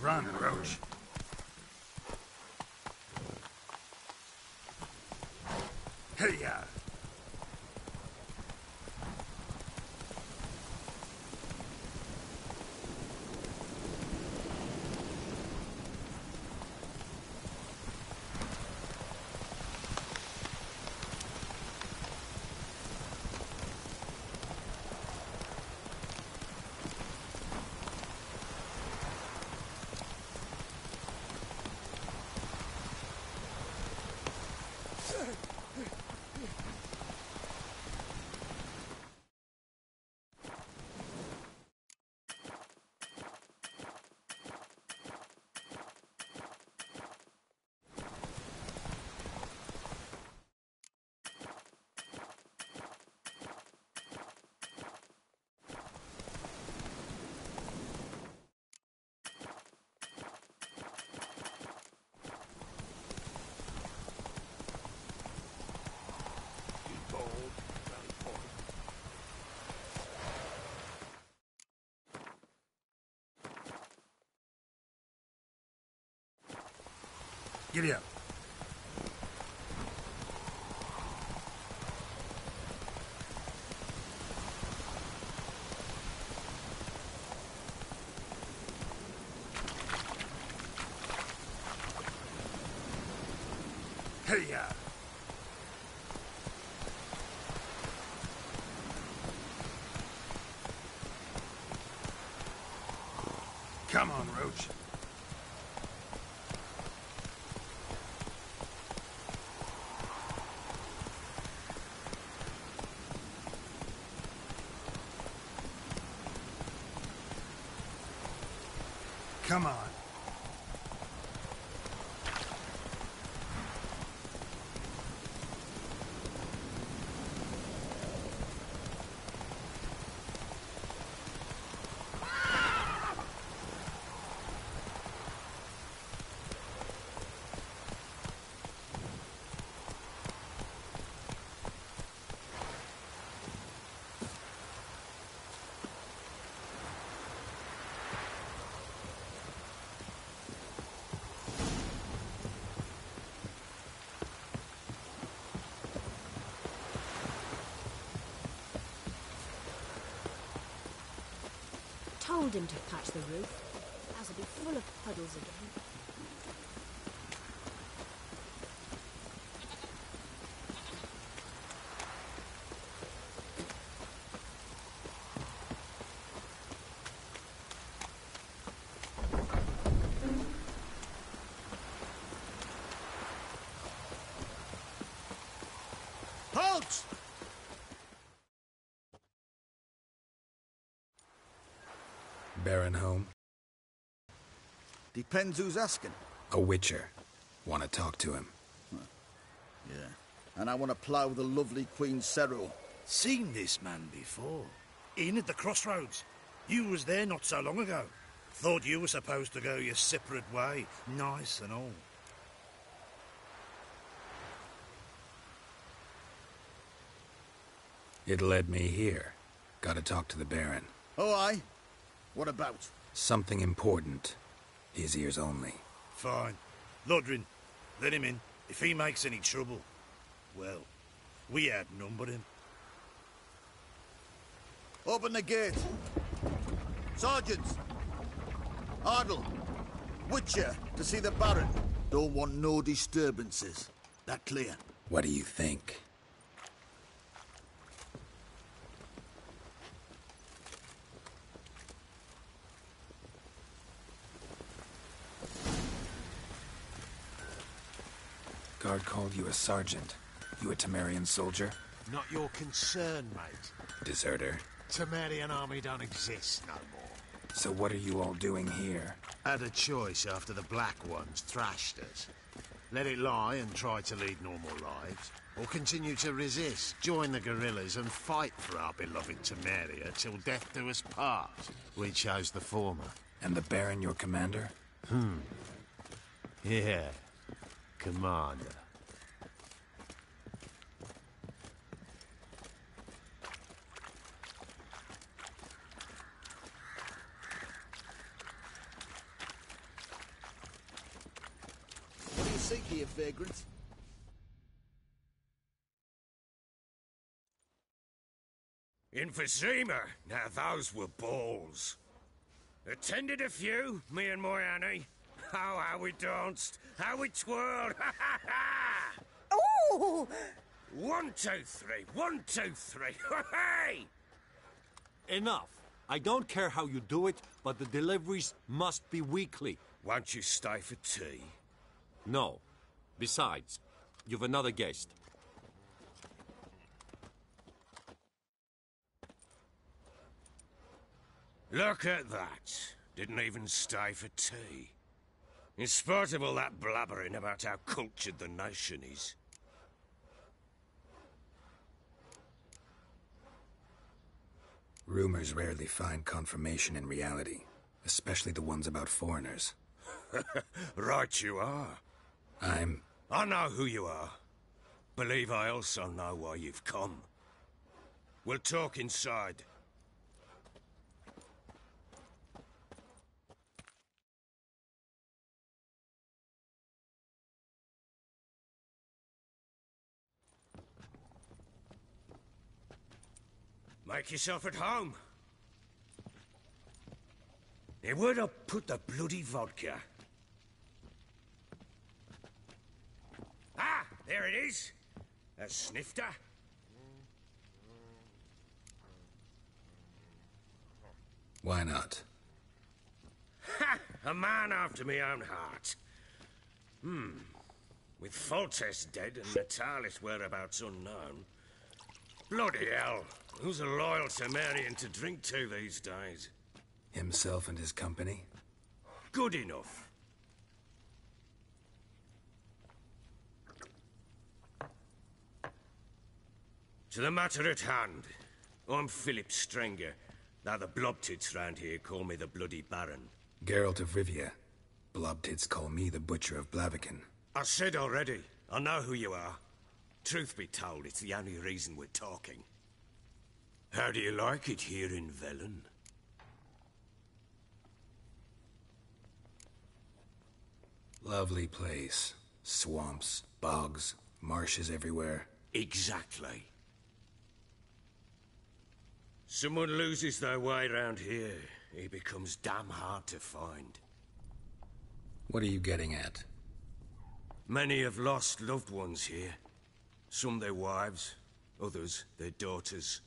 Run, Roach. Hey-ya! Giddy up. Hey-ya! Come on, Roach. Come on. Told him to patch the roof, else it'll be full of puddles again. Halt! Baron home? Depends who's asking. A witcher. Want to talk to him. Yeah. And I want to plough the lovely Queen Cyril. Seen this man before. In at the crossroads. You was there not so long ago. Thought you were supposed to go your separate way. Nice and all. It led me here. Gotta talk to the Baron. Oh, aye? What about? Something important. His ears only. Fine. Lodrin, let him in. If he makes any trouble, well, we outnumber him. Open the gate. Sergeants! Ardle! Witcher, to see the Baron. Don't want no disturbances. That clear? What do you think? Guard called you a sergeant. You a Temerian soldier? Not your concern, mate. Deserter. Temerian army don't exist no more. So what are you all doing here? Had a choice after the Black Ones thrashed us. Let it lie and try to lead normal lives, or continue to resist, join the guerrillas and fight for our beloved Temeria till death do us part. We chose the former. And the Baron your commander? Yeah. Commander. seat here, vagrant. Emphysema. Now those were balls. Attended a few, me and my Annie. Oh, how we danced, how we twirled. Ha ha ha! Ooh! 1, 2, 3. 1, 2, 3. Hey! Enough. I don't care how you do it, but the deliveries must be weekly. Won't you stay for tea? No. Besides, you've another guest. Look at that. Didn't even stay for tea. In spite of all that blabbering about how cultured the nation is. Rumors rarely find confirmation in reality, especially the ones about foreigners. Right you are. I know who you are. Believe I also know why you've come. We'll talk inside. Make yourself at home. Now, where'd I put the bloody vodka? Ah, there it is. A snifter. Why not? Ha! A man after my own heart. With Foltest dead and Natalis' whereabouts unknown. Bloody hell. Who's a loyal Cimmerian to drink to these days? Himself and his company? Good enough. To the matter at hand. I'm Philip Strenger. Now the blobtits round here call me the Bloody Baron. Geralt of Rivia. Blobtits call me the Butcher of Blaviken. I said already. I know who you are. Truth be told, it's the only reason we're talking. How do you like it here in Velen? Lovely place. Swamps, bogs, marshes everywhere. Exactly. Someone loses their way round here, he becomes damn hard to find. What are you getting at? Many have lost loved ones here. Some their wives, others their daughters.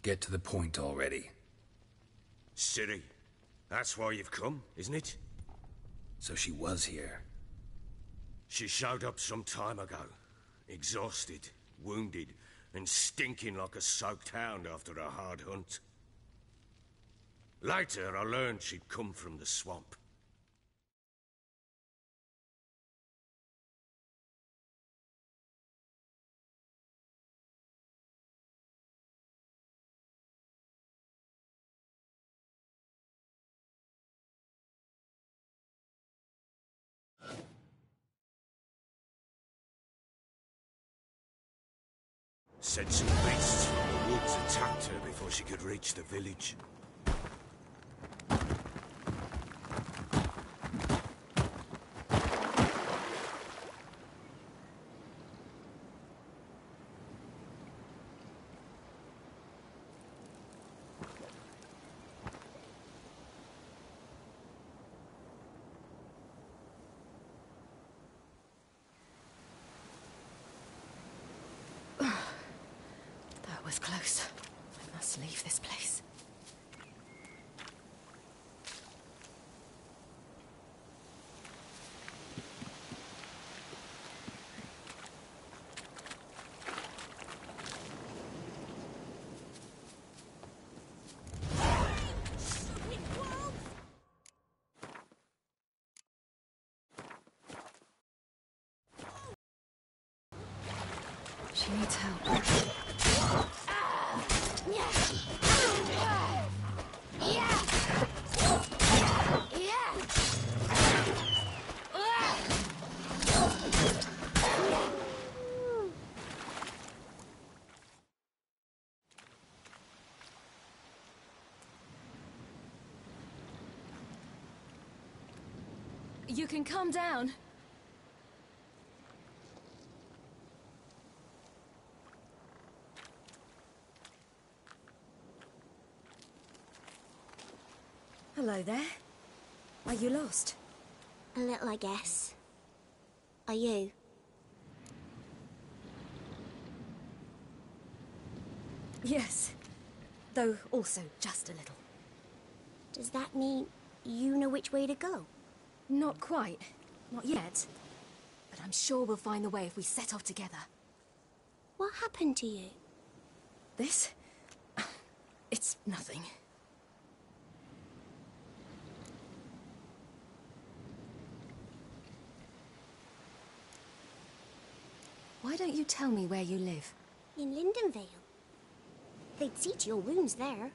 Get to the point already. Ciri, that's why you've come, isn't it? So she was here. She showed up some time ago. Exhausted, wounded, and stinking like a soaked hound after a hard hunt. Later, I learned she'd come from the swamp. Said some beasts from the woods attacked her before she could reach the village. That was close. I must leave this place. She needs help. You can calm down. Hello there. Are you lost? A little, I guess. Are you? Yes. Though also just a little. Does that mean you know which way to go? Not quite. Not yet. But I'm sure we'll find the way if we set off together. What happened to you? This? It's nothing. Why don't you tell me where you live? In Lindenvale. They'd see to your wounds there.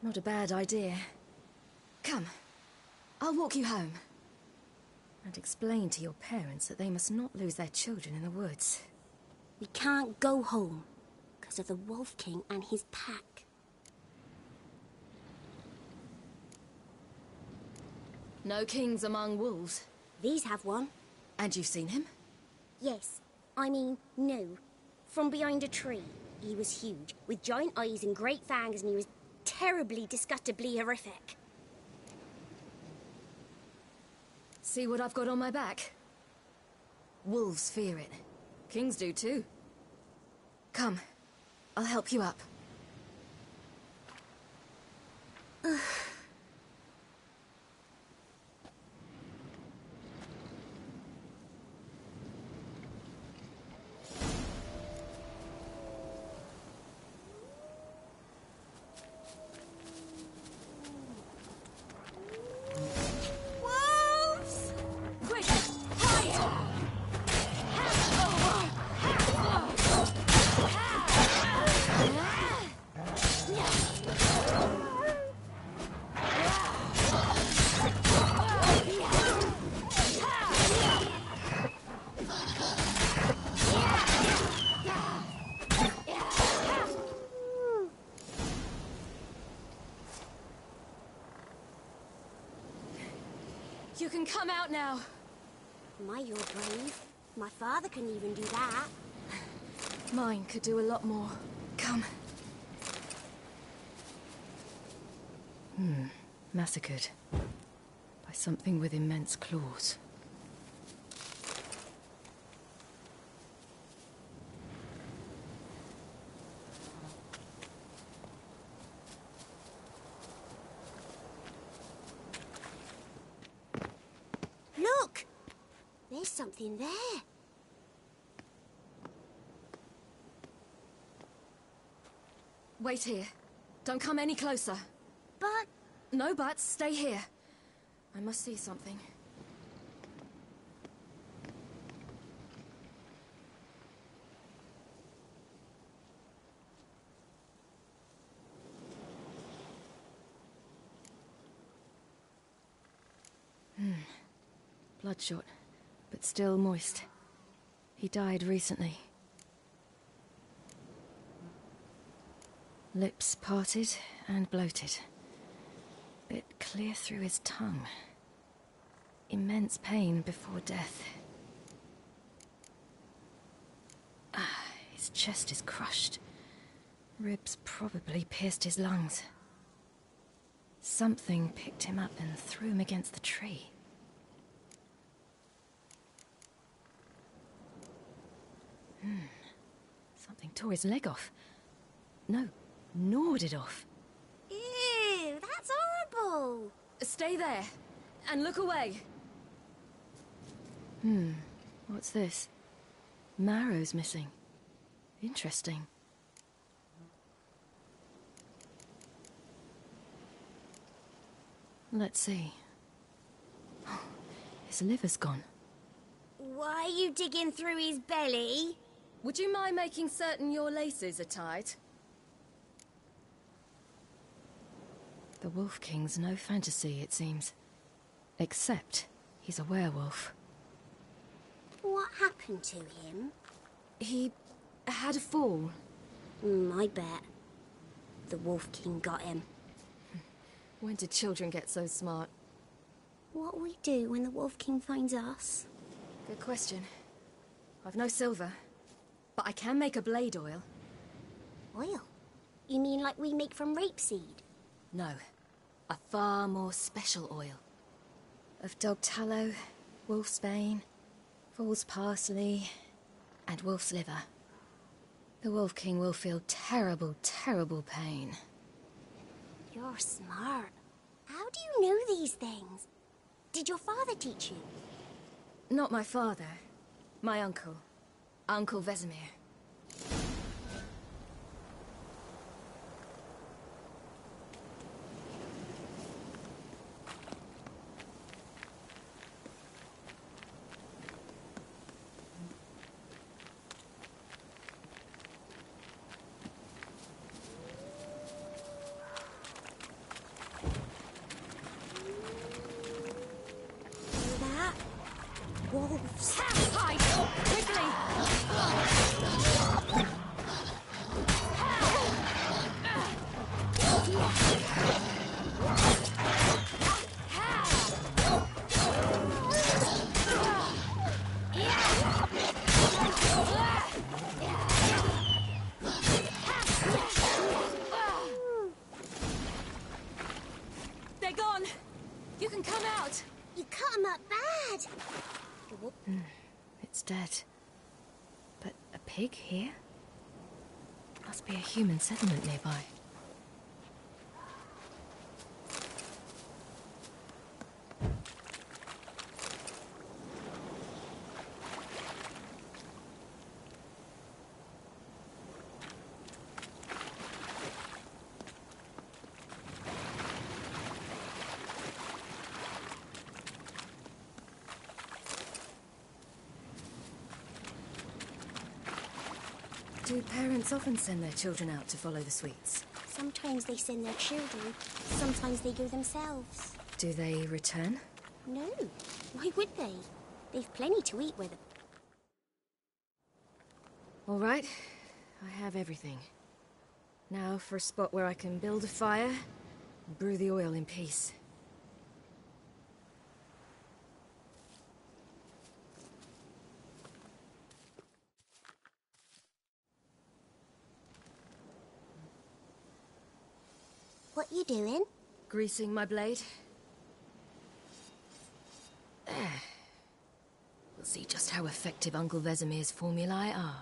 Not a bad idea. Come, I'll walk you home. And explain to your parents that they must not lose their children in the woods. We can't go home because of the Wolf King and his pack. No kings among wolves. These have one. And you've seen him? Yes. I mean, no. From behind a tree. He was huge, with giant eyes and great fangs, and he was terribly, disgustingly horrific. See what I've got on my back? Wolves fear it. Kings do too. Come, I'll help you up. Wolves! Quick, hide! You can come out now. You're brave. My father couldn't even do that. Mine could do a lot more. Come. Massacred. By something with immense claws. Look! There's something there. Wait here. Don't come any closer. But... No buts. Stay here. I must see something. Bloodshot, but still moist. He died recently. Lips parted and bloated. Bit clear through his tongue. Immense pain before death. His chest is crushed. Ribs probably pierced his lungs. Something picked him up and threw him against the tree. Something tore his leg off. No, gnawed it off. Ew, that's horrible. Stay there, and look away. What's this? Marrow's missing. Interesting. Let's see. Oh, his liver's gone. Why are you digging through his belly? Would you mind making certain your laces are tied? The Wolf King's no fantasy, it seems. Except he's a werewolf. What happened to him? He had a fall. I bet. The Wolf King got him. When did children get so smart? What'll we do when the Wolf King finds us? Good question. I've no silver, but I can make a blade oil. Oil? You mean like we make from rapeseed? No, a far more special oil. Of dog tallow, wolf's bane, foal's parsley, and wolf's liver. The Wolf King will feel terrible, terrible pain. You're smart. How do you know these things? Did your father teach you? Not my father. My uncle. Uncle Vesemir. Wolves. Hide! Quickly! They're gone! You can come out! You cut him up bad. It's dead. But a pig here? Must be a human settlement nearby. Do parents often send their children out to follow the sweets? Sometimes they send their children. Sometimes they go themselves. Do they return? No. Why would they? They've plenty to eat with them. All right, I have everything. Now for a spot where I can build a fire and brew the oil in peace. What you doing? Greasing my blade. There. We'll see just how effective Uncle Vesemir's formulae are.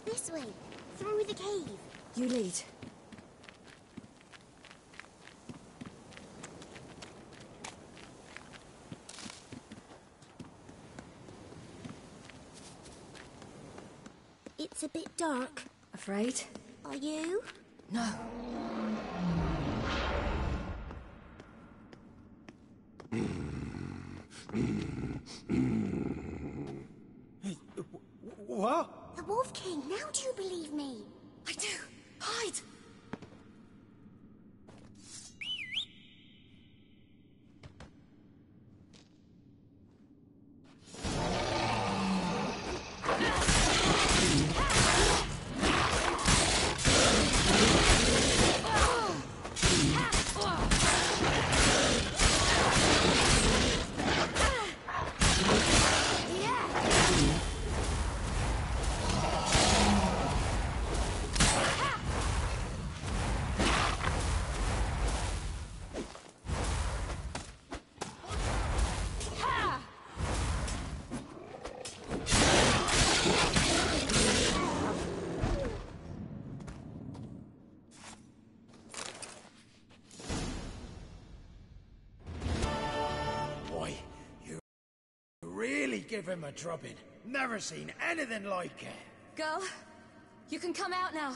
This way, through the cave. You lead. a bit dark. Afraid? Are you? No. What? The Wolf King, now do you believe me? I do. Hide! Give him a drubbing. Never seen anything like it. Girl, you can come out now.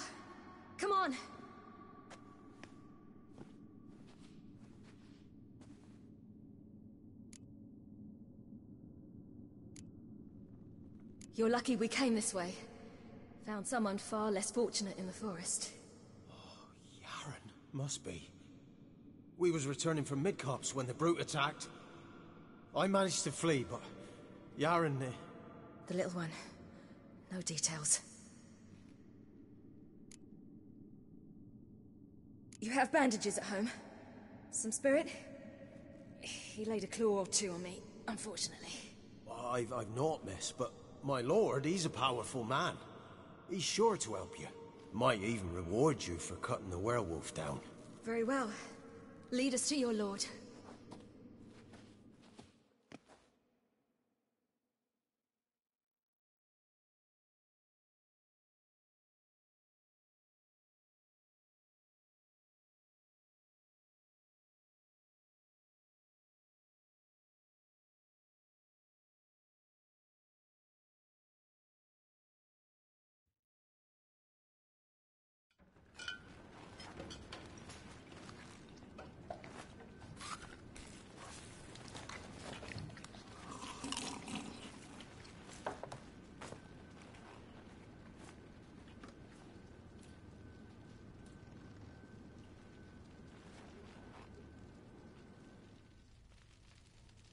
Come on. You're lucky we came this way. Found someone far less fortunate in the forest. Yaren, must be. We was returning from Midcops when the brute attacked. I managed to flee, but Yaren... The little one. No details. You have bandages at home? Some spirit? He laid a claw or two on me, unfortunately. I've naught, miss, but my lord, he's a powerful man. He's sure to help you. Might even reward you for cutting the werewolf down. Very well. Lead us to your lord.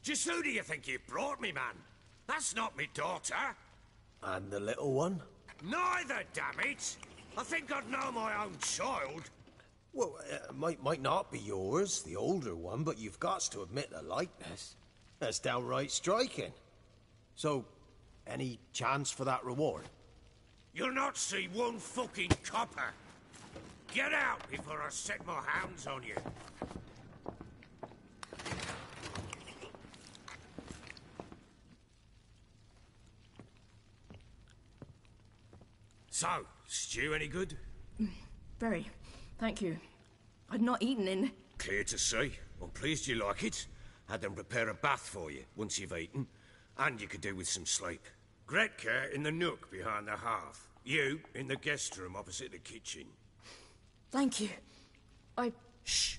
Just who do you think you brought me, man? That's not me daughter. And the little one? Neither, damn it! I think I'd know my own child. Well, might not be yours, the older one, but you've got to admit the likeness. That's downright striking. So, any chance for that reward? You'll not see one fucking copper. Get out before I set my hounds on you. So, stew any good? Very. Thank you. I'd not eaten in... Clear to see. I'm pleased you like it. Had them prepare a bath for you once you've eaten. And you could do with some sleep. Gretka in the nook behind the hearth. You in the guest room opposite the kitchen. Thank you. Shh.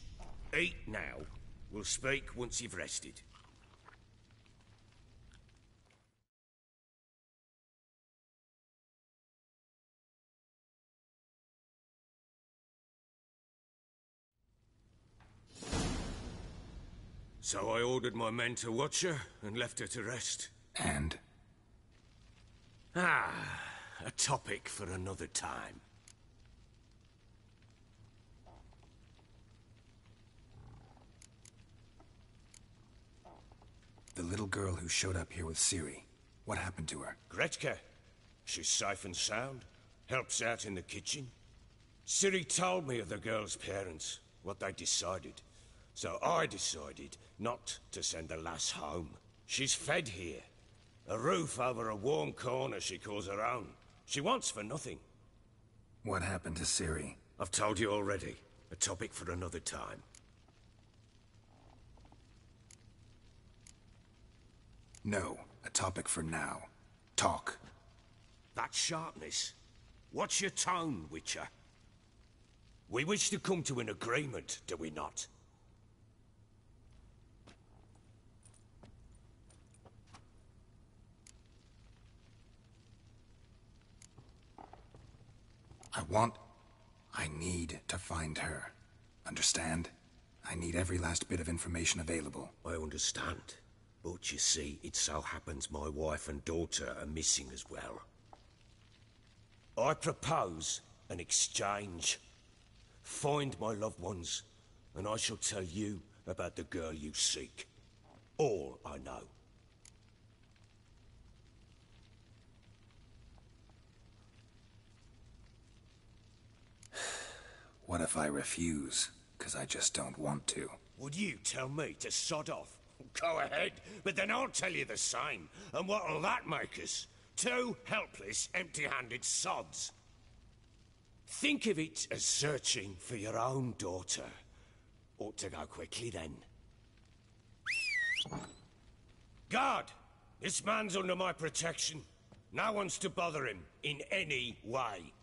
Eat now. We'll speak once you've rested. So I ordered my men to watch her and left her to rest. And? A topic for another time. The little girl who showed up here with Ciri. What happened to her? Gretka. She's safe and sound. Helps out in the kitchen. Ciri told me of the girl's parents, what they decided. So I decided not to send the lass home. She's fed here. A roof over a warm corner she calls her own. She wants for nothing. What happened to Ciri? I've told you already. A topic for another time. No, a topic for now. Talk. That sharpness. What's your tone, Witcher? We wish to come to an agreement, do we not? I need to find her. Understand? I need every last bit of information available. I understand. But you see, it so happens my wife and daughter are missing as well. I propose an exchange. Find my loved ones, and I shall tell you about the girl you seek. All I know. What if I refuse? 'Cause I just don't want to. Would you tell me to sod off? Go ahead, but then I'll tell you the same. And what'll that make us? Two helpless, empty-handed sods. Think of it as searching for your own daughter. Ought to go quickly, then. Guard! This man's under my protection. No one's to bother him in any way.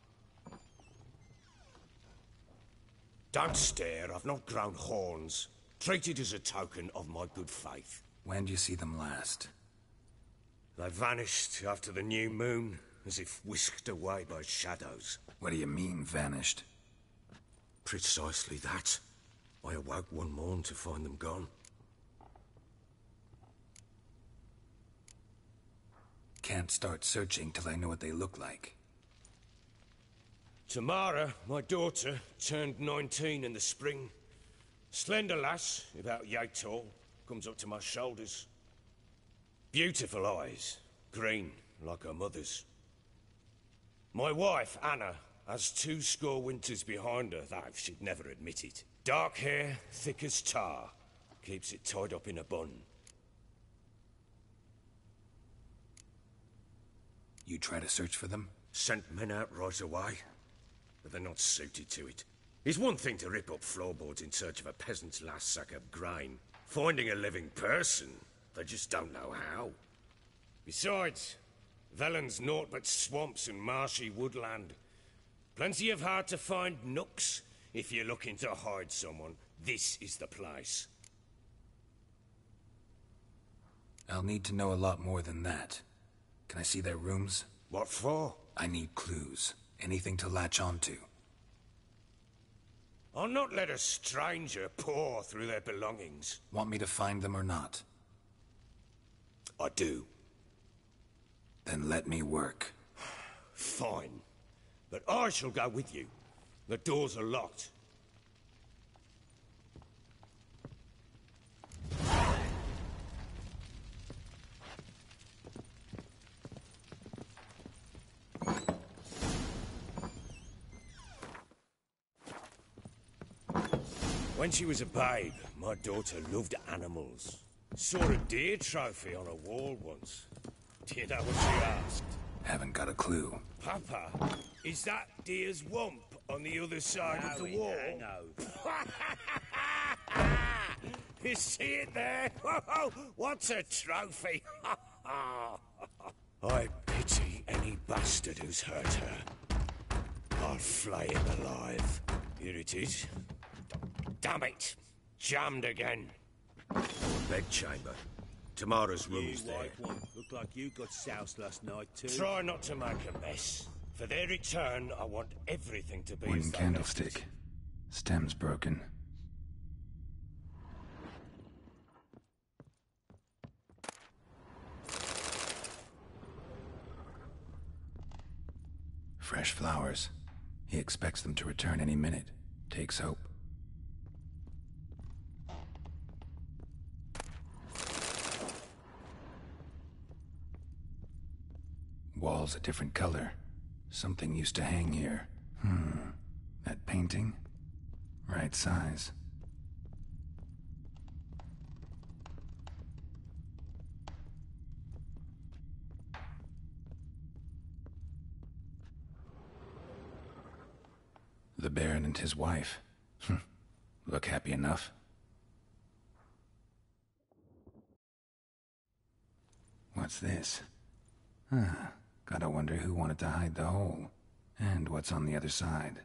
Don't stare, I've not grown horns. Treat it as a token of my good faith. When did you see them last? They vanished after the new moon, as if whisked away by shadows. What do you mean, vanished? Precisely that. I awoke one morn to find them gone. Can't start searching till I know what they look like. Tamara, my daughter, turned 19 in the spring. Slender lass, about yay tall, comes up to my shoulders. Beautiful eyes, green like her mother's. My wife, Anna, has 20 winters behind her, though she'd never admit it. Dark hair, thick as tar, keeps it tied up in a bun. You try to search for them? Sent men out right away, but they're not suited to it. It's one thing to rip up floorboards in search of a peasant's last sack of grain. Finding a living person, they just don't know how. Besides, Velen's naught but swamps and marshy woodland. Plenty of hard-to-find nooks. If you're looking to hide someone, this is the place. I'll need to know a lot more than that. Can I see their rooms? What for? I need clues. Anything to latch onto. I'll not let a stranger pore through their belongings. Want me to find them or not? I do. Then let me work. Fine. But I shall go with you. The doors are locked. When she was a babe, my daughter loved animals. Saw a deer trophy on a wall once. Do you know what she asked? Haven't got a clue. Papa, is that deer's wump on the other side of the wall? You see it there? What's a trophy? I pity any bastard who's hurt her. I'll flay him alive. Here it is. Damn it! Jammed again. Bedchamber. Tamara's room's there. Look like you got soused last night, too. Try not to make a mess. For their return, I want everything to be Wooden as they candlestick. left it. Stem's broken. Fresh flowers. He expects them to return any minute. Takes hope. Walls a different color. Something used to hang here. That painting? Right size. The Baron and his wife. Look happy enough. What's this? Gotta wonder who wanted to hide the hole. And what's on the other side?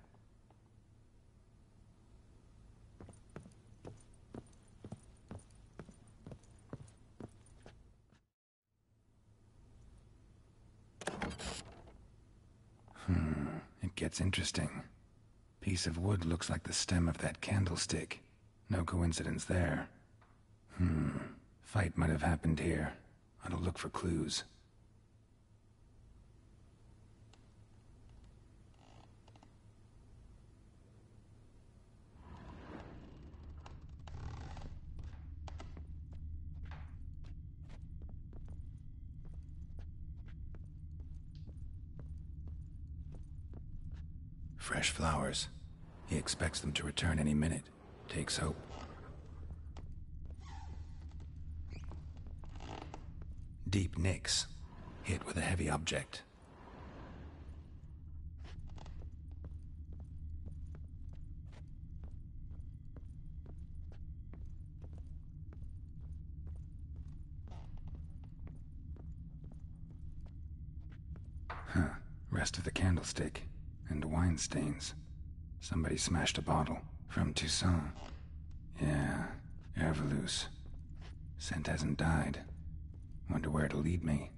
It gets interesting. Piece of wood looks like the stem of that candlestick. No coincidence there. Fight might have happened here. I'll look for clues. Fresh flowers. He expects them to return any minute. Takes hope. Deep nicks. Hit with a heavy object. Rest of the candlestick. And wine stains. Somebody smashed a bottle. From Toussaint. Yeah, Herveloos. Scent hasn't died. Wonder where it'll lead me.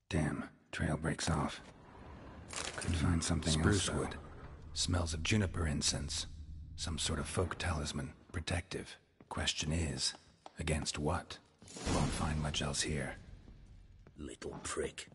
Damn, trail breaks off. Could find something else. Spruce wood. Smells of juniper incense. Some sort of folk talisman. Protective. Question is, against what? Won't find much else here. Little prick.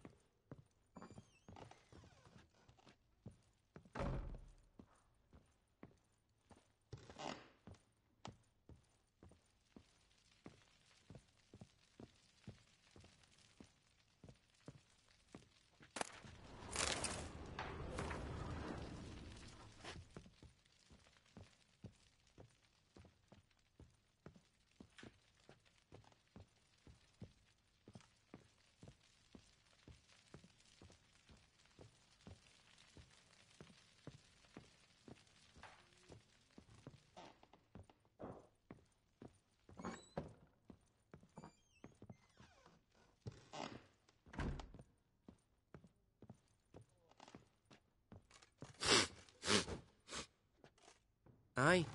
Aye.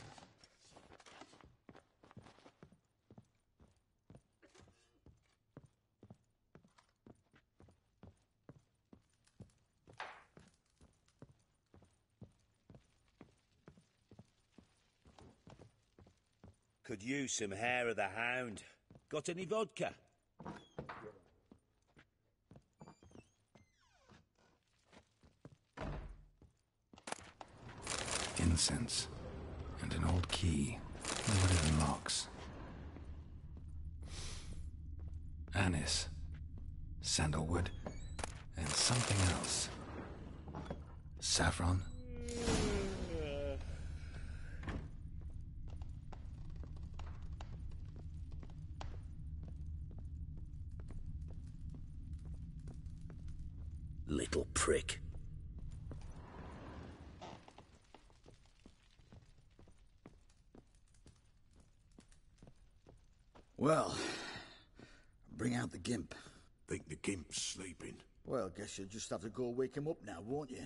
Could use some hair of the hound. Got any vodka? Incense. And an old key. What it unlocks. Anise. Sandalwood. And something else. Saffron. Little prick. Well, bring out the gimp. Think the gimp's sleeping. Well, guess you'll just have to go wake him up now, won't you?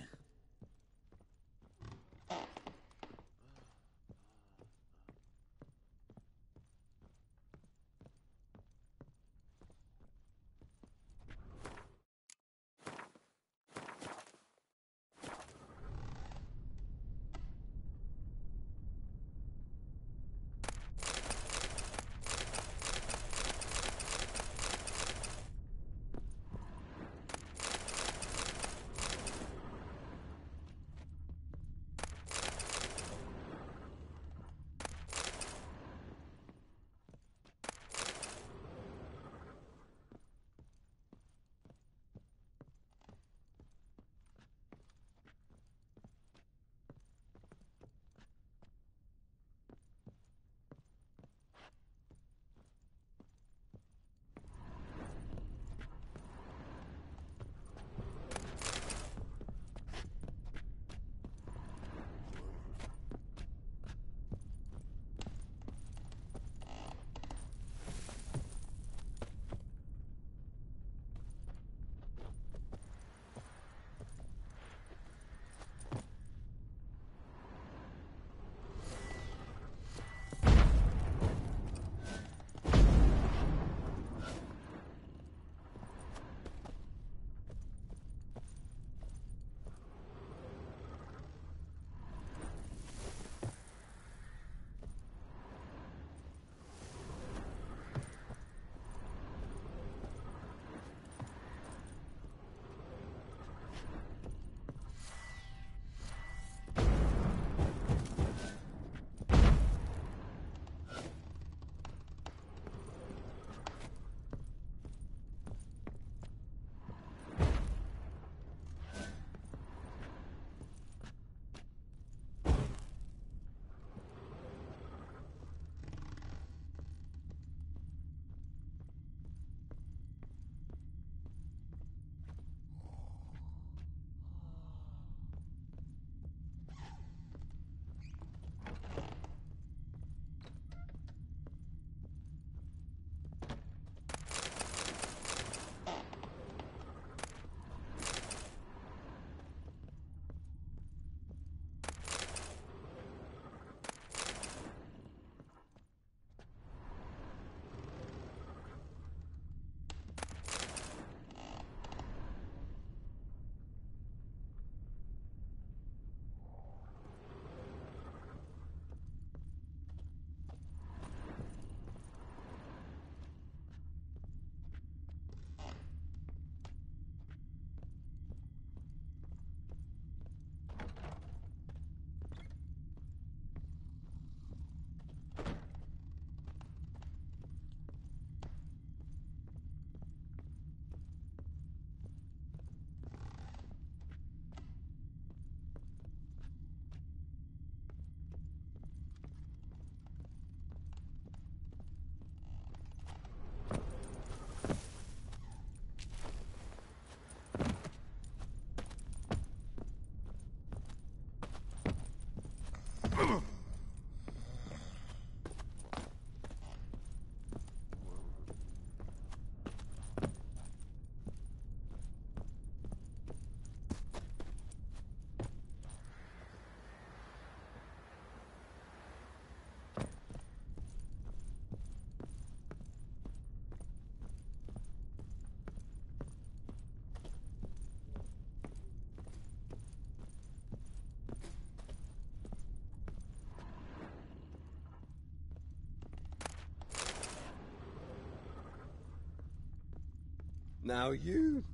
Now you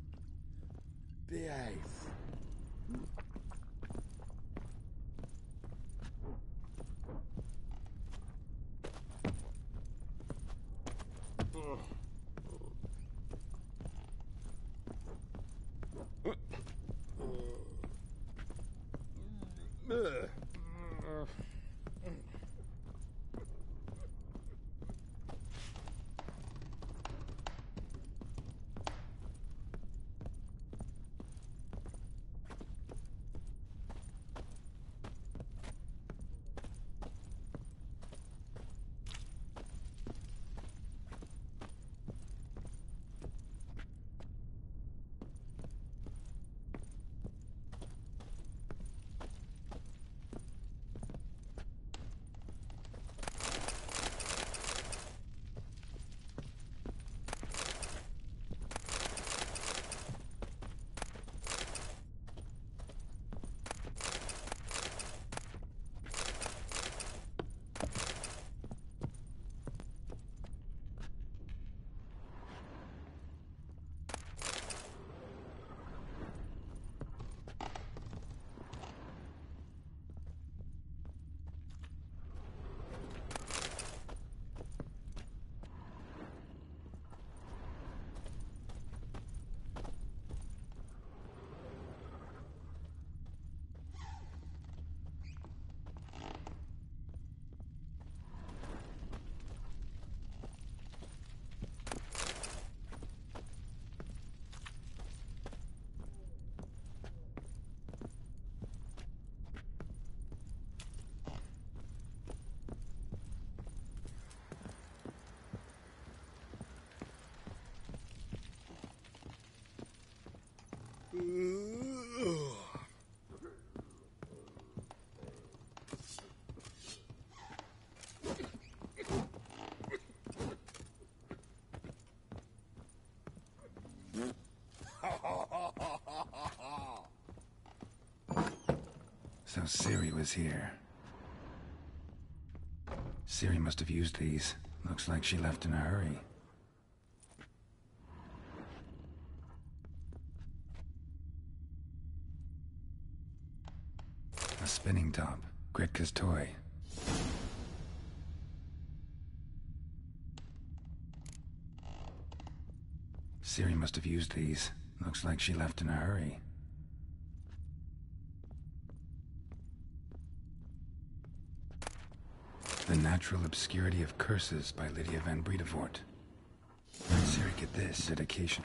behave. So Ciri was here. Ciri must have used these. Looks like she left in a hurry. A spinning top. Gretka's toy. Ciri must have used these. Looks like she left in a hurry. The Natural Obscurity of Curses by Lydia van Bredevoort. Where did Ciri get this? Dedication.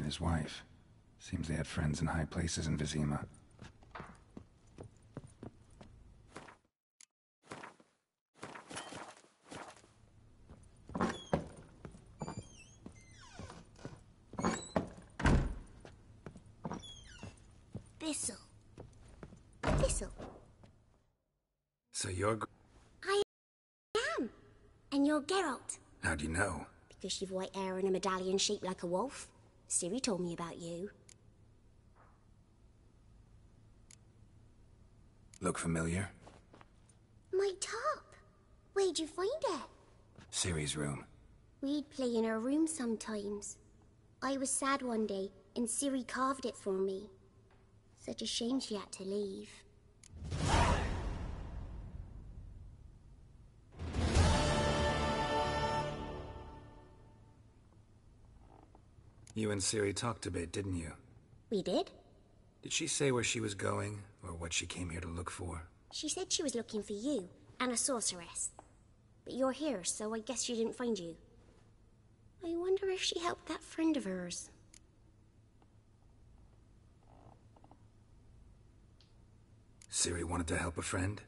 his wife. Seems they had friends in high places in Vizima. Thistle. Thistle. So you're... I am. And you're Geralt. How do you know? Because you've white hair and a medallion shaped like a wolf. Ciri told me about you. Look familiar? My top. Where'd you find it? Ciri's room. We'd play in her room sometimes. I was sad one day, and Ciri carved it for me. Such a shame she had to leave. You and Ciri talked a bit, didn't you? We did? Did she say where she was going, or what she came here to look for? She said she was looking for you, and a sorceress. But you're here, so I guess she didn't find you. I wonder if she helped that friend of hers. Ciri wanted to help a friend?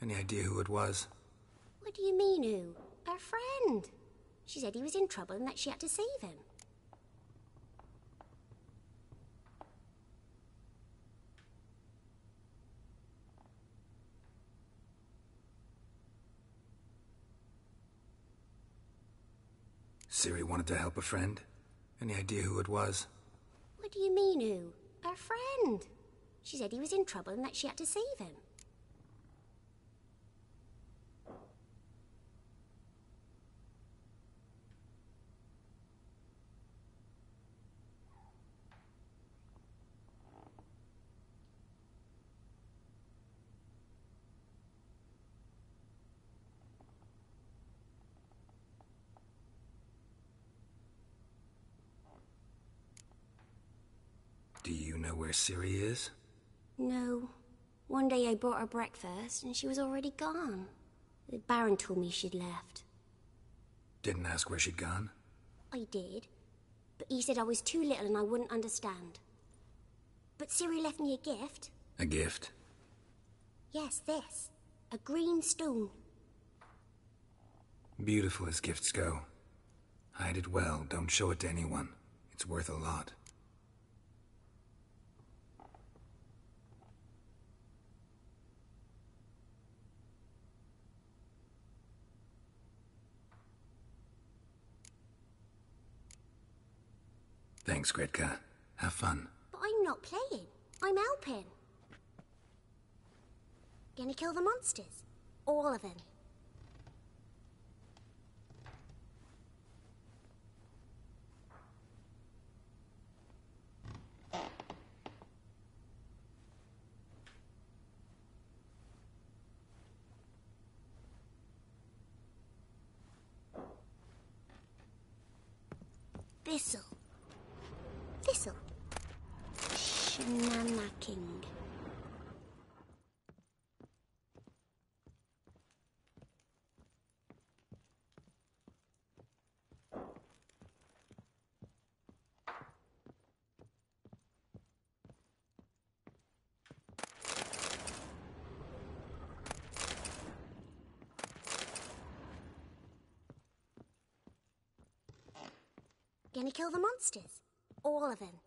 Any idea who it was? What do you mean, who? Her friend. She said he was in trouble and that she had to save him. Ciri wanted to help a friend? Any idea who it was? What do you mean, who? Her friend. She said he was in trouble and that she had to save him. Do you know where Ciri is? No. One day I brought her breakfast and she was already gone. The Baron told me she'd left. Didn't ask where she'd gone? I did. But he said I was too little and I wouldn't understand. But Ciri left me a gift. A gift? Yes, this. A green stone. Beautiful as gifts go. Hide it well, don't show it to anyone. It's worth a lot. Thanks, Gretka. Have fun. But I'm not playing. I'm helping. Gonna kill the monsters. All of them. Thistle. Thistle. Shenanacking. Gonna kill the monsters. All of them.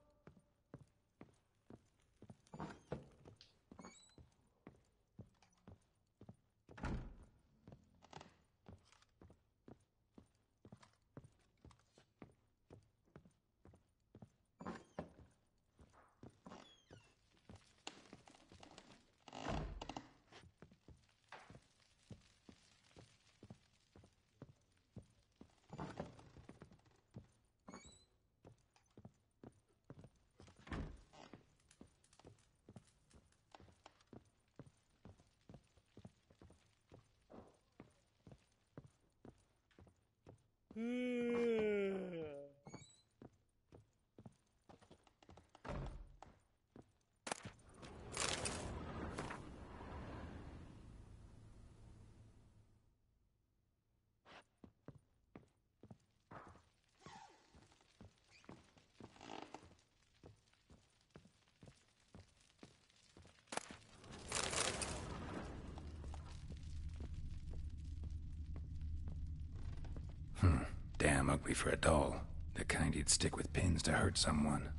Damn ugly for a doll. The kind you'd stick with pins to hurt someone.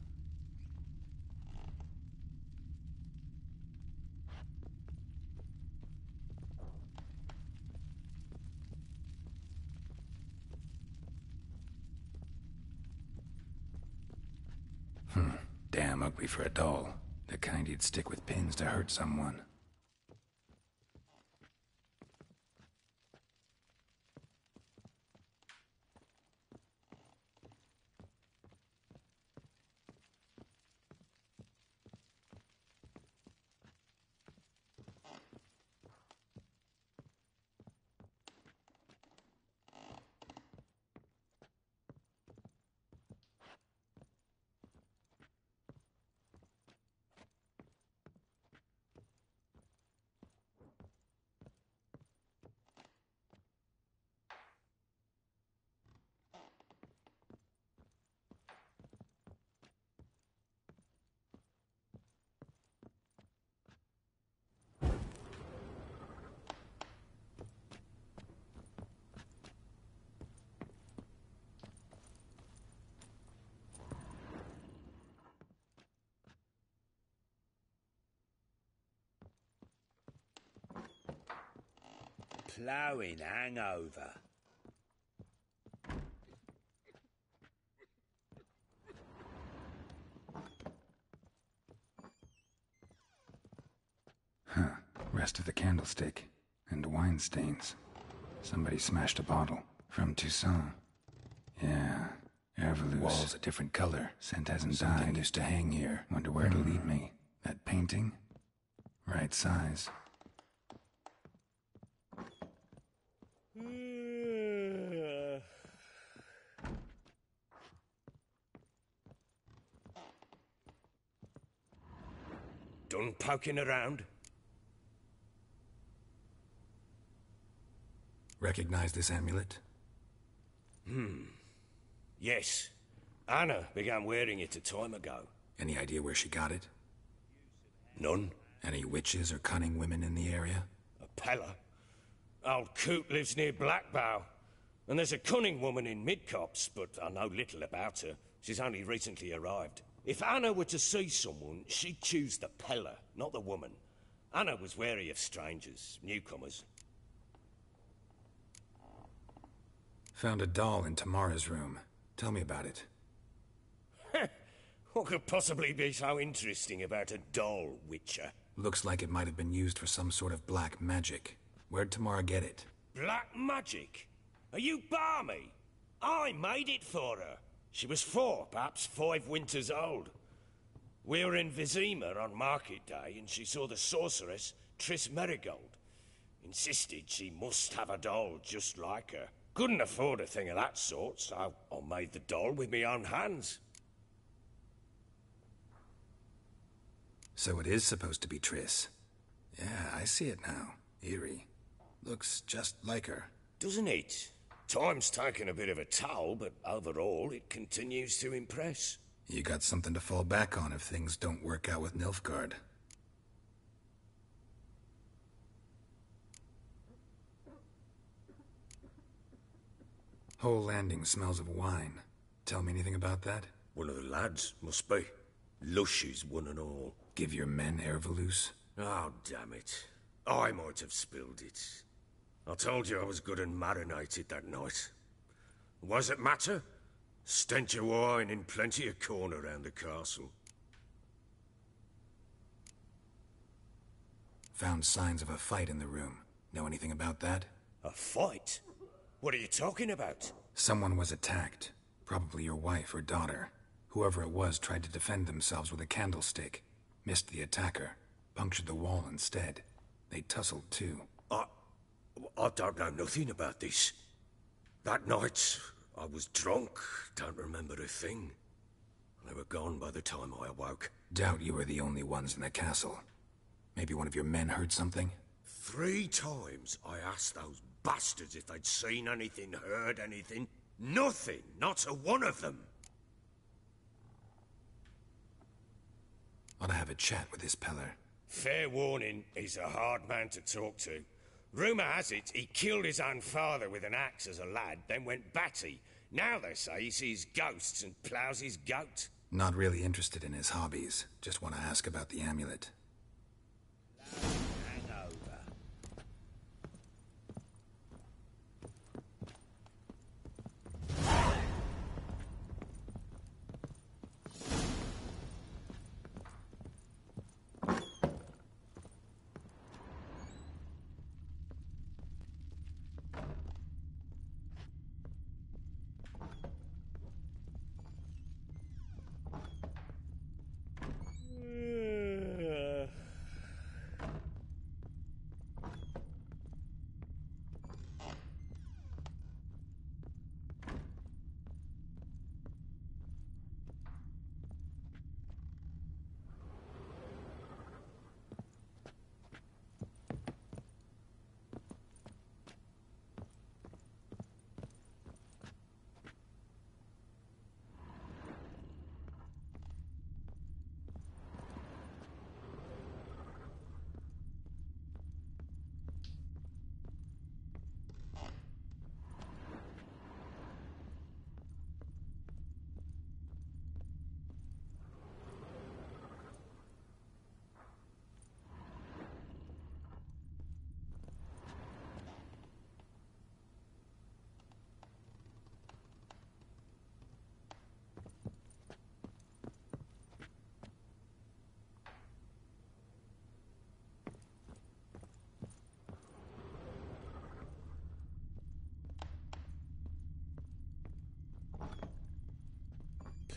Damn ugly for a doll. The kind you'd stick with pins to hurt someone. Ploughing hangover. Rest of the candlestick. And wine stains. Somebody smashed a bottle. From Toussaint. Yeah. Herveloos. Wall's a different color. Scent hasn't died. Something used to hang here. Wonder where it'll lead me. That painting? Right size. Done poking around? Recognize this amulet? Yes. Anna began wearing it a time ago. Any idea where she got it? None. Any witches or cunning women in the area? A Pella. Old Coot lives near Blackbow. And there's a cunning woman in Midcopse, but I know little about her. She's only recently arrived. If Anna were to see someone, she'd choose the Pella, not the woman. Anna was wary of strangers, newcomers. Found a doll in Tamara's room. Tell me about it. What could possibly be so interesting about a doll, Witcher? Looks like it might have been used for some sort of black magic. Where'd Tamara get it? Black magic? Are you balmy? I made it for her. She was 4, perhaps 5 winters old. We were in Vizima on market day, and she saw the sorceress, Triss Merigold. Insisted she must have a doll just like her. Couldn't afford a thing of that sort, so I made the doll with my own hands. So it is supposed to be Triss. Yeah, I see it now. Eerie. Looks just like her. Doesn't it? Time's taken a bit of a toll, but overall it continues to impress. You got something to fall back on if things don't work out with Nilfgaard. Whole landing smells of wine. Tell me anything about that? One of the lads, must be. Lushes, one and all. Give your men Herveloos? Oh, damn it. I might have spilled it. I told you I was good and marinated that night. What does it matter? Stench of wine in plenty of corn around the castle. Found signs of a fight in the room. Know anything about that? A fight? What are you talking about? Someone was attacked. Probably your wife or daughter. Whoever it was tried to defend themselves with a candlestick. Missed the attacker. Punctured the wall instead. They tussled too. I don't know nothing about this. That night, I was drunk, don't remember a thing. They were gone by the time I awoke. Doubt you were the only ones in the castle. Maybe one of your men heard something? 3 times I asked those bastards if they'd seen anything, heard anything. Nothing, not a one of them. Ought to have a chat with this Peller. Fair warning, he's a hard man to talk to. Rumour has it he killed his own father with an axe as a lad, then went batty. Now they say he sees ghosts and ploughs his goat. Not really interested in his hobbies. Just want to ask about the amulet. Hangover.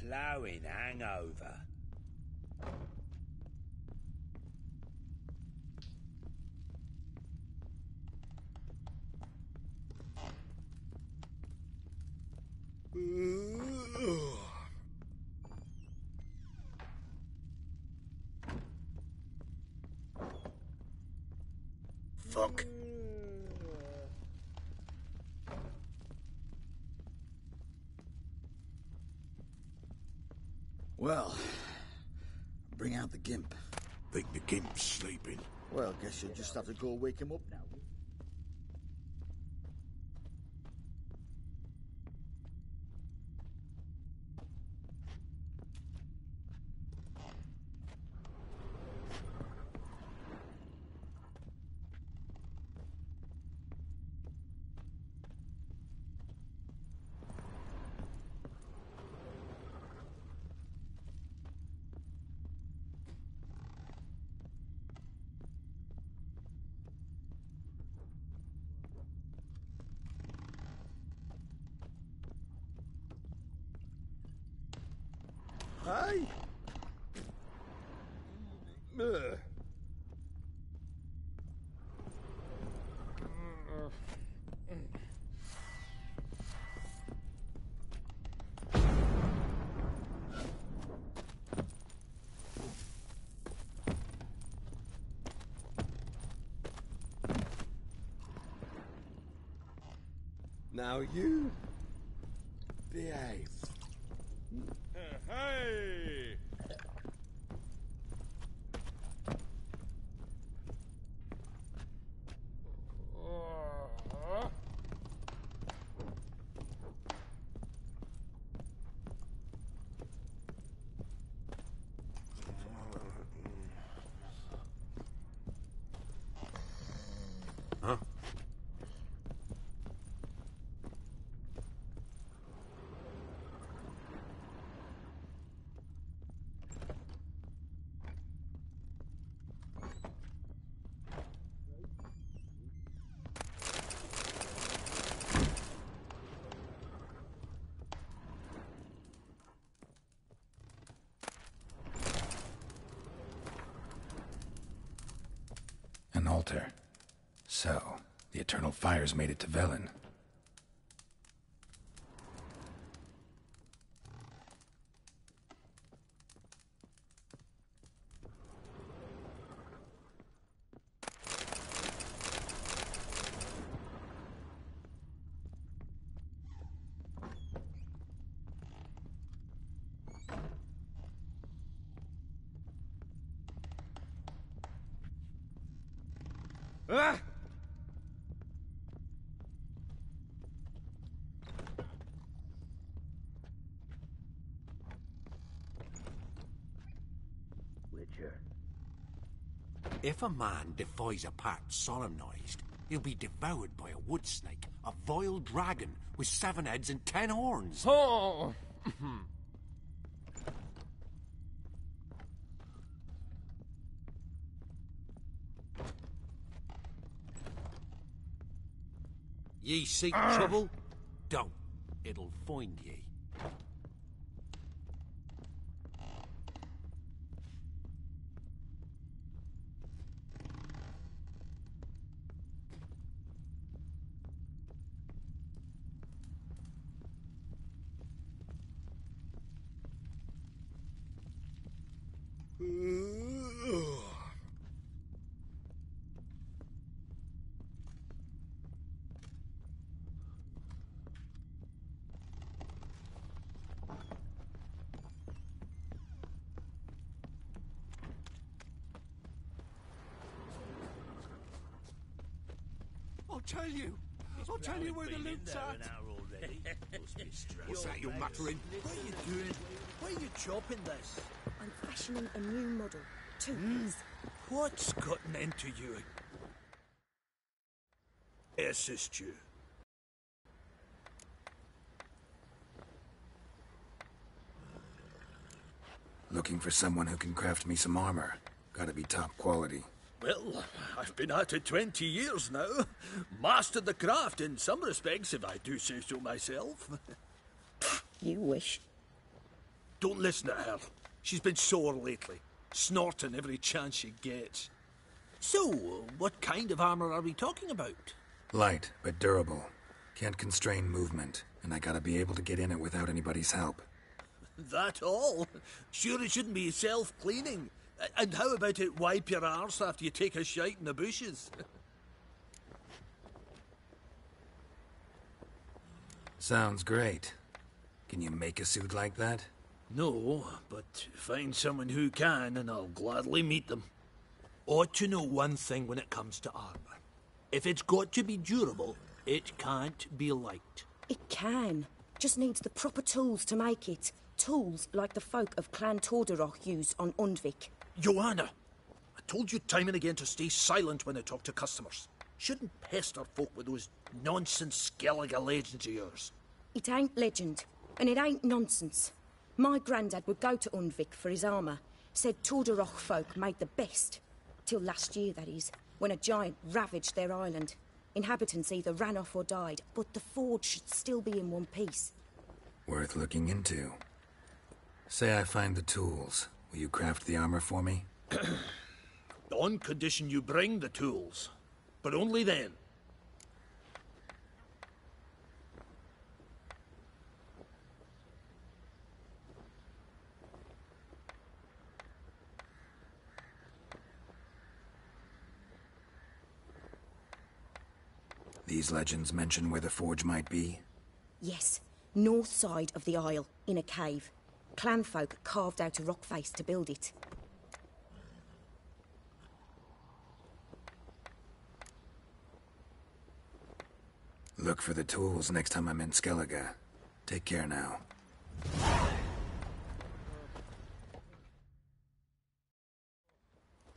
Ploughing hangover. Fuck. Well, bring out the gimp. Think the gimp's sleeping. Well, guess you'll just have to go wake him up now. Hey! Ugh. Now you behave. Hey! Huh? An altar. So, the Eternal Fires made it to Velen. Ah! If a man defies a pact solemnized, he'll be devoured by a wood snake, a vile dragon with 7 heads and 10 horns. Oh! Ye seek trouble? Don't. It'll find ye. I'll tell you where the loot's at. What's that you're muttering? What are you doing? Why are you chopping this? I'm fashioning a new model. Tools. What's gotten into you? Assist you. Looking for someone who can craft me some armor. Gotta be top quality. Well, I've been at it 20 years now. Mastered the craft in some respects, if I do say so myself. You wish. Don't listen to her. She's been sore lately, snorting every chance she gets. So, what kind of armor are we talking about? Light, but durable. Can't constrain movement, and I gotta be able to get in it without anybody's help. That all? Sure it shouldn't be self-cleaning. And how about it wipe your arse after you take a shite in the bushes? Sounds great. Can you make a suit like that? No, but find someone who can and I'll gladly meet them. Ought to know one thing when it comes to armor. If it's got to be durable, it can't be light. It can. Just needs the proper tools to make it. Tools like the folk of Clan Torderoch use on Undvik. Joanna, I told you time and again to stay silent when I talk to customers. Shouldn't pester folk with those nonsense Skellige legends of yours. It ain't legend, and it ain't nonsense. My granddad would go to Undvik for his armour. Said Torderoch folk made the best. Till last year, that is, when a giant ravaged their island. Inhabitants either ran off or died, but the forge should still be in one piece. Worth looking into. Say I find the tools. Will you craft the armor for me? On condition you bring the tools. But only then. These legends mention where the forge might be? Yes, north side of the isle, in a cave. Clanfolk carved out a rock face to build it. Look for the tools next time I'm in Skellige. Take care now.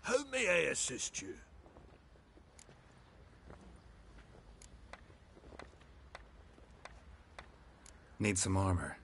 How may I assist you? Need some armor.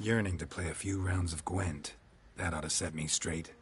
Yearning to play a few rounds of Gwent. That ought to set me straight.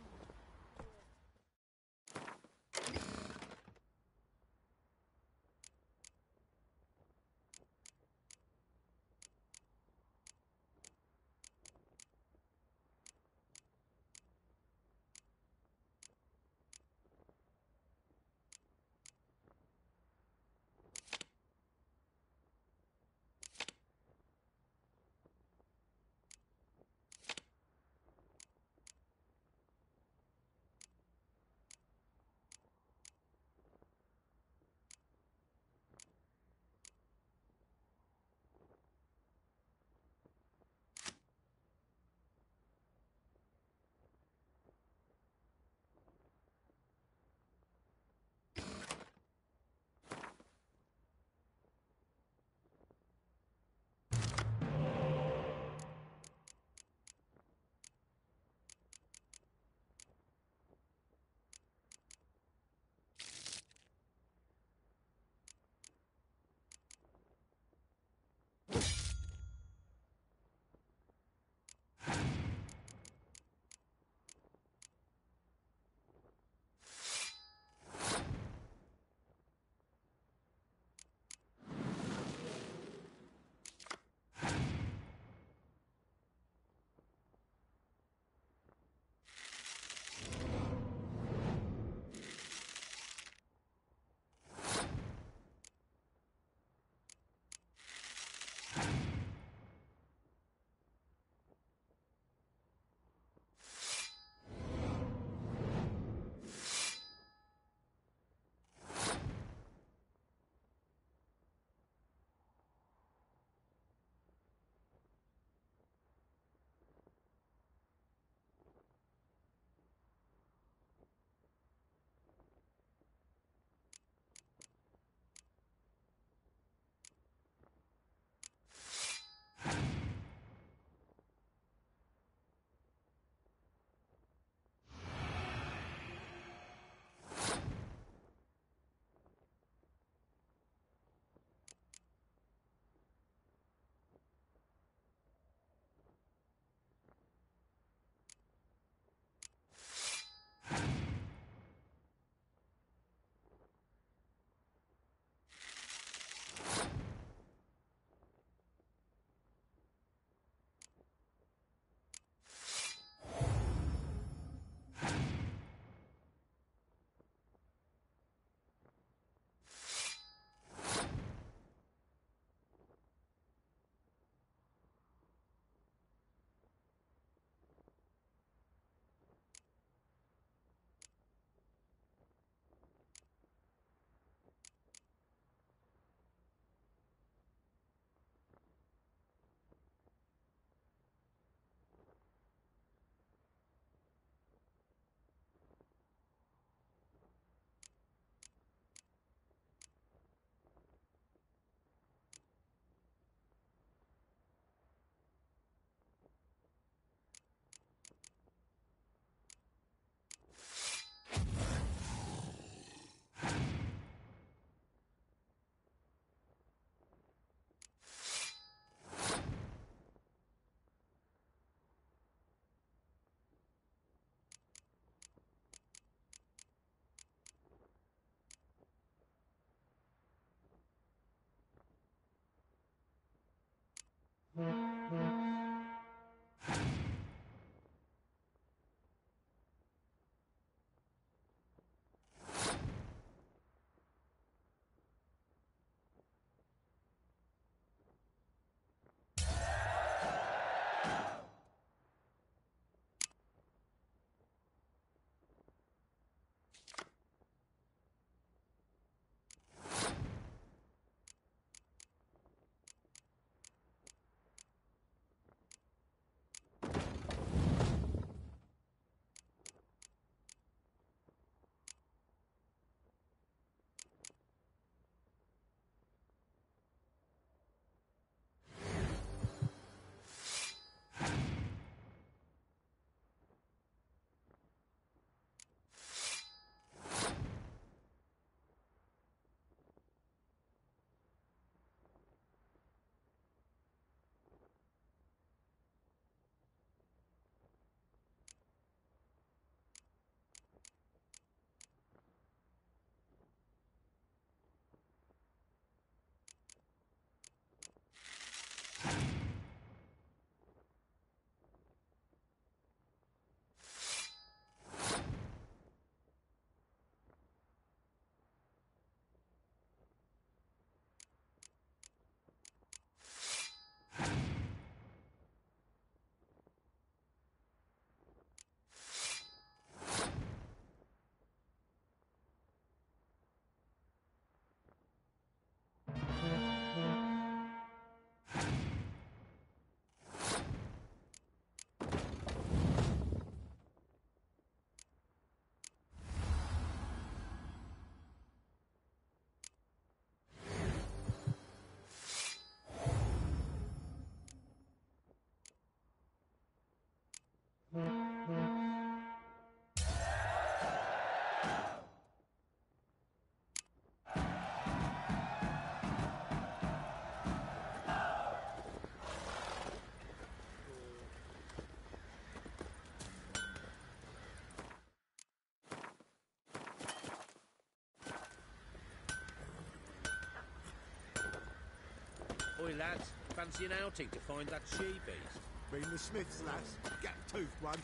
lads. Fancy an outing to find that she-beast? Been the Smiths, lass. Gap-toothed one.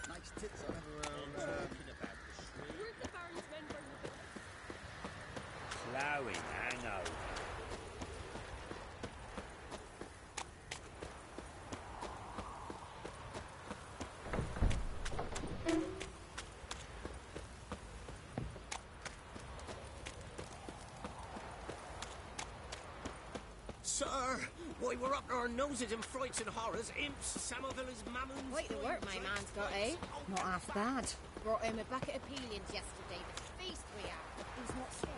Nice tits on her. Where'd the Baron's men bring the Ploughing hangover. Sir, why, we're up to our noses in frights and horrors, imps, Samovilla's mammons... Quite the work my man's got, eh? Not half bad. Brought him a bucket of peelings yesterday. The feast we had. He's not sick.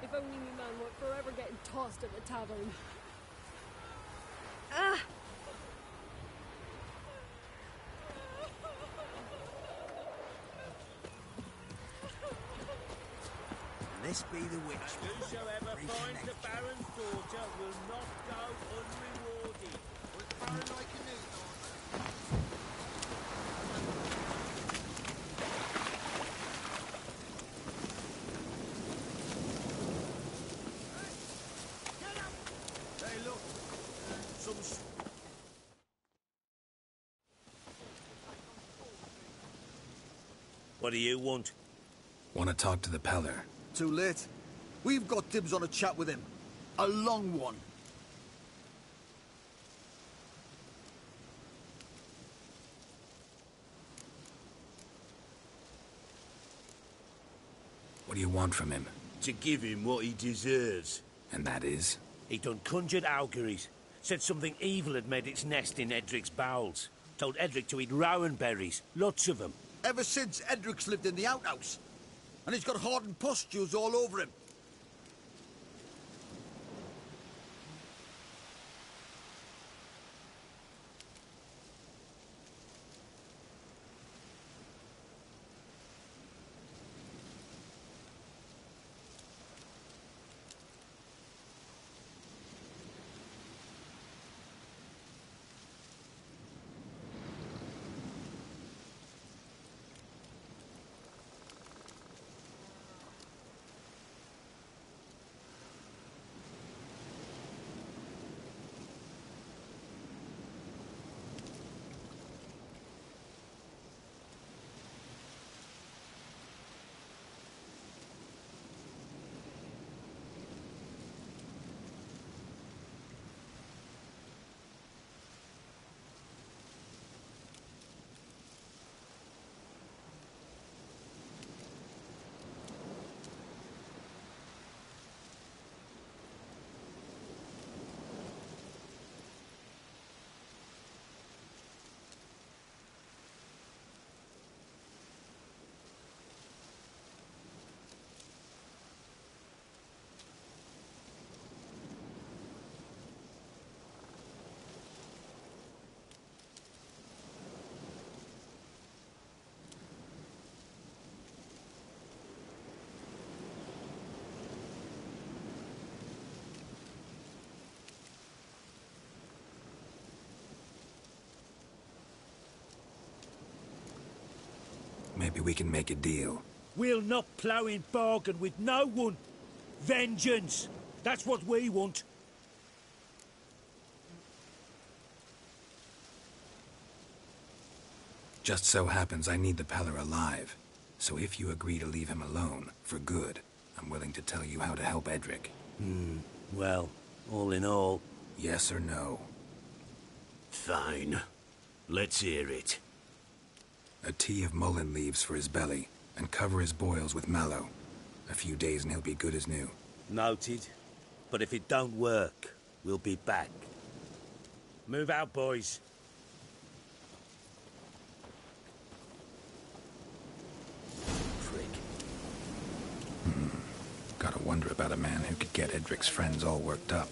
If only me man weren't forever getting tossed at the tavern. Ah! This be the witch. Whosoever finds the Baron's daughter will not go unrewarded. Was the Baron like a new daughter? Hey, look. Some... What do you want? Want to talk to the Peller? Too late. We've got dibs on a chat with him. A long one. What do you want from him? To give him what he deserves. And that is? He done conjured auguries. Said something evil had made its nest in Edric's bowels. Told Edric to eat rowan berries. Lots of them. Ever since Edric's lived in the outhouse. And he's got hardened pustules all over him. Maybe we can make a deal. We'll not plough in bargain with no one. Vengeance. That's what we want. Just so happens I need the Peller alive. So if you agree to leave him alone, for good, I'm willing to tell you how to help Edric. Well, all in all... Yes or no? Fine. Let's hear it. A tea of mullein leaves for his belly, and cover his boils with mallow. A few days and he'll be good as new. Noted. But if it don't work, we'll be back. Move out, boys. wonder about a man who could get Edric's friends all worked up.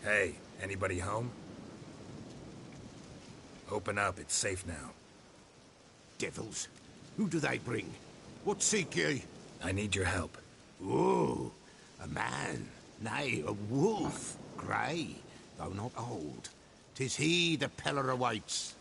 Hey, anybody home? Open up, it's safe now. Devils. Who do they bring? What seek ye? I need your help. Oh, a man. Nay, a wolf. Grey, though not old. 'Tis he the Peller awaits.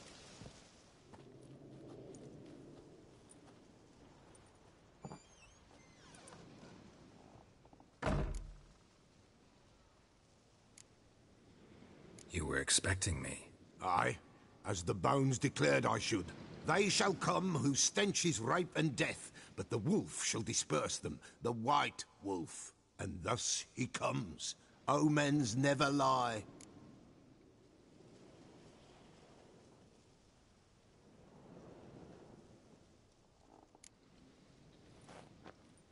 You were expecting me. Aye, as the bones declared I should. They shall come whose stench is rape and death, but the wolf shall disperse them, the white wolf. And thus he comes. Omens never lie.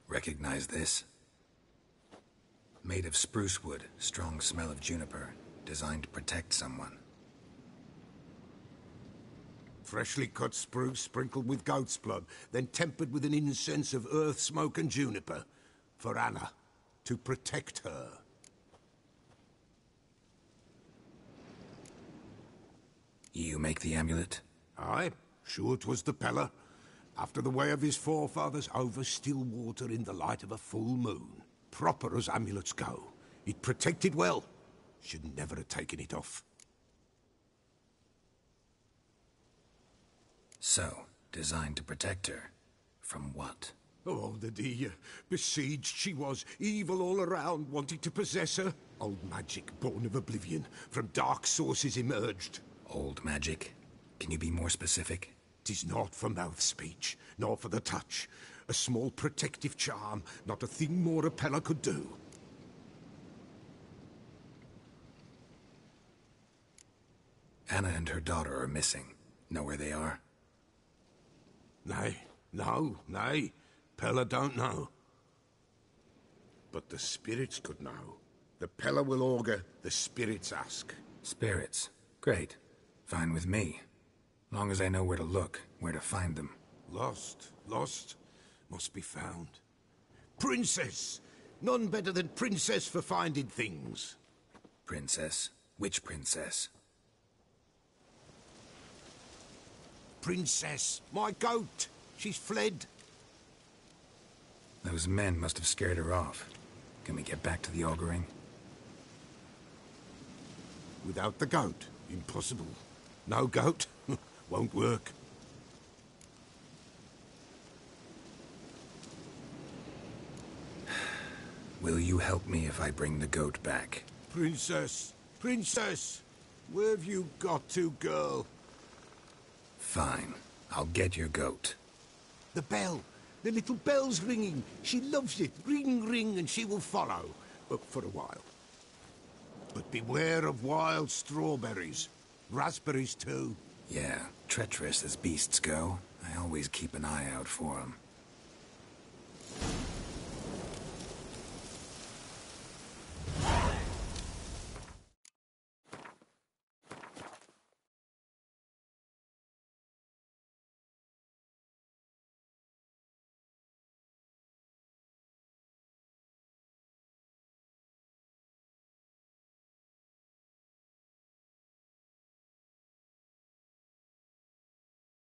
Recognize this? Made of spruce wood, strong smell of juniper, designed to protect someone. Freshly cut spruce sprinkled with goat's blood, then tempered with an incense of earth, smoke and juniper. For Anna, to protect her. You make the amulet? Aye, sure 'twas the Peller. After the way of his forefathers, over still water in the light of a full moon. Proper as amulets go. It protected well. Should never have taken it off. So, designed to protect her. From what? Oh, the dear. Besieged she was, evil all around, wanting to possess her. Old magic, born of oblivion, from dark sources emerged. Old magic? Can you be more specific? 'Tis not for mouth speech, nor for the touch. A small protective charm, not a thing more a Peller could do. Anna and her daughter are missing. Know where they are? Nay, nay. Peller don't know. But the spirits could know. The Peller will augur, the spirits ask. Spirits? Great. Fine with me. Long as I know where to look, where to find them. Lost, must be found. Princess! None better than Princess for finding things. Princess? Which princess? Princess, my goat! She's fled. Those men must have scared her off. Can we get back to the auguring? Without the goat, impossible. No goat, won't work. Will you help me if I bring the goat back? Princess, where have you got to, girl? Fine. I'll get your goat. The bell. The little bell's ringing. She loves it. Ring, ring, and she will follow. For a while. But beware of wild strawberries. Raspberries, too. Yeah, treacherous as beasts go. I always keep an eye out for them.